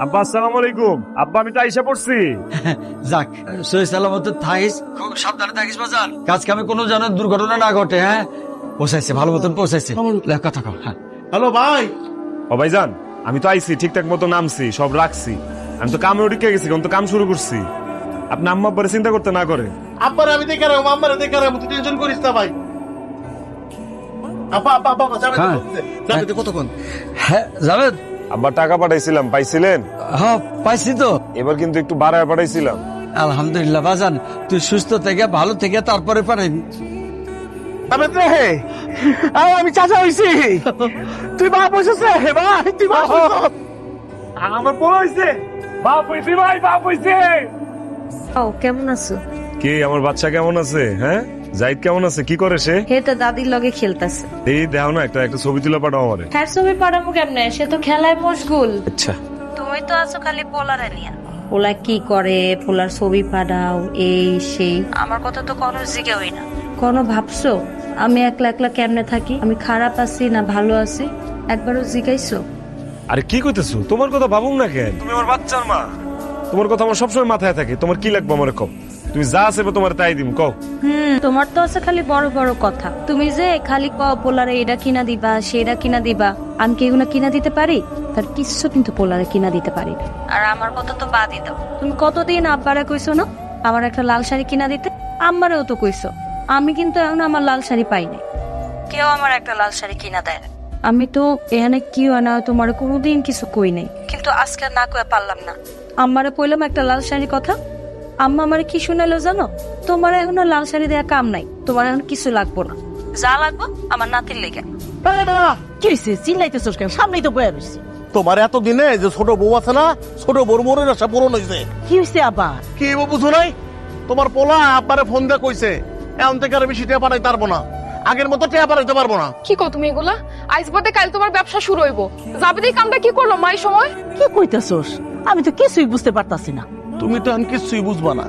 আব্বা আসসালামু আলাইকুম। আব্বা আমি তো আইসা পড়ছি। যাক, সহি সালামত থাকিস, খুব সাবধানে থাকিস বাজান। কাজ কামে কোনো যেন দুর্ঘটনা না ঘটে। হ্যাঁ, পৌঁছাইছে, ভালো মতন পৌঁছাইছে। লে, কথা কও। হ্যাঁ, হ্যালো ভাই। ও ভাইজান, আমি তো আইছি ঠিকঠাক মতো নামছি, সব রাখছি। আমি তো কামে উঠে গেছি, এখন তো কাম শুরু করছি। আপনি আম্মা আব্বারে চিন্তা করতে না করে। আব্বার আমি দেখে রাখবো, আম্মারে দেখে রাখবো, তুই টেনশন করিস না ভাই। আব্বা আব্বা আব্বা যাবে হ্যাঁ। যাবে তো কতক্ষণ? হ্যাঁ জাভেদ। আব্বা টাকা পাঠাইছিলাম, পাইছিলেন? হ্যাঁ, পাইছি তো। এবার কিন্তু একটু বাড়ায় পাঠাইছিলাম। আলহামদুলিল্লাহ বাজান, তুই সুস্থ থেকে ভালো থেকে তারপরে পাঠাইবি। আমি চাচা হইছি। তুই বাপ হইছিস রে ভাই, তুই বাপ হইছিস। আমার বড় হইছে, বাপ হইছে ভাই, বাপ হইছে। ও কেমন আছো? কে আমার বাচ্চা কেমন আছে? হ্যাঁ, জাহিদ কেমন আছে? কি করে সে? হে তো দাদির লগে খেলতেছে। এই দেখো না, একটা ছবি তুলে পাঠাও আমারে। হ্যাঁ, ছবি পাঠাবো কেমনে? সে তো খেলায় মশগুল। আচ্ছা, তুমি তো আছো খালি পোলারে নিয়ে। পোলা কি করে, পোলার ছবি পাঠাও, এই সেই। আমার কথা তো কোনো জিজ্ঞাই না। কোনো ভাবছো আমি একলা একলা কেমনে থাকি? আমি খারাপ আছি না ভালো আছি? একবারও জিজ্ঞাইছো? আরে কি কইতেছো? তোমার কথা ভাবুম না কেন? তুমি আমার বাচ্চার মা, তোমার কথা আমার সবসময় মাথায় থাকে। তোমার কি লাগবে আমার কও, তুমি যা আছে তোমার তাই দিম, কও। তোমার তো আছে খালি বড় বড় কথা। তুমি যে খালি পোলারে এটা কিনা দিবা, সেটা কিনা দিবা, আমি কি এগুলো কিনা দিতে পারি? তার কিছু কিন্তু পোলারে কিনা দিতে পারি না। আর আমার কথা তো বাদই দাও। তুমি কতদিন আব্বারে কইছো না আমার একটা লাল শাড়ি কিনা দিতে? আমারেও তো কইছো। আমি কিন্তু এখন আমার লাল শাড়ি পাই নাই, কেউ আমার একটা লাল শাড়ি কিনা দেয় না। আমি তো এখানে কি হয় না তোমার কোনোদিন কিছু কই নাই, কিন্তু আজকে না কয়ে পারলাম না। আমারে কইলাম একটা লাল শাড়ির কথা, আম্মা আমারে কি শুনালো জানো? তোমার এখন আর লাল শাড়ি দেয়া কাম নাই, তোমার এখন কিছু লাগবো না, যা লাগবো আমার নাতির লেগে। কি হয়েছে? চিল্লাইতেছস কেন? সামনেই তো বয়ে রয়েছে। তোমার এত দিনে যে ছোট বউ আছে না, ছোট বউর মোড়ের আশা পূরণ হয়েছে। কি হয়েছে আবার? কি বুঝো নাই? তোমার পোলা আব্বারে ফোন দিয়ে কইছে এখন থেকে আর বেশি টেয়া পাঠাইতে পারবো না, আগের মতো টেয়া পাঠাইতে পারবো না। কি কও তুমি এগুলা? আইস বাদে কাল তোমার ব্যবসা শুরু হইব। যাবে এই কামটা কি করলো মাই সময়? কি কইতেছস? আমি তো কিছুই বুঝতে পারতাছি না। তুমি তো এখন কিছুই বুঝবা না।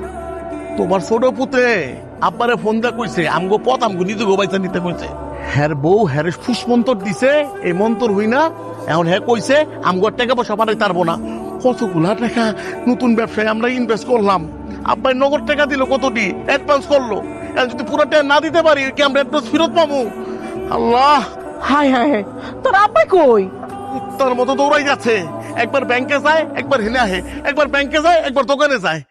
তোমার ছোট পুত্রে আব্বারে ফোন দিয়ে কইছে আমগো পথ আমগো নিজে গোবাইতে নিতে কইছে। হ্যার বউ হ্যার ফুস মন্তর দিছে, এই মন্তর হই না এখন হ্যাঁ কইছে আমগো টাকা পয়সা পাঠাইতে পারবো না। কতগুলা টাকা নতুন ব্যবসায় আমরা ইনভেস্ট করলাম, আব্বাই নগদ টাকা দিল, কতটি অ্যাডভান্স করলো। এখন যদি পুরো টাকা না দিতে পারি কি আমরা অ্যাডভান্স ফেরত পাবো? আল্লাহ, হায় হায় হায়, তোর আব্বাই কই? তার মতো দৌড়াই যাচ্ছে। একবার ব্যাংকে যায়, একবার হেনে আহে, একবার ব্যাংকে যায়, একবার দোকানে যায়।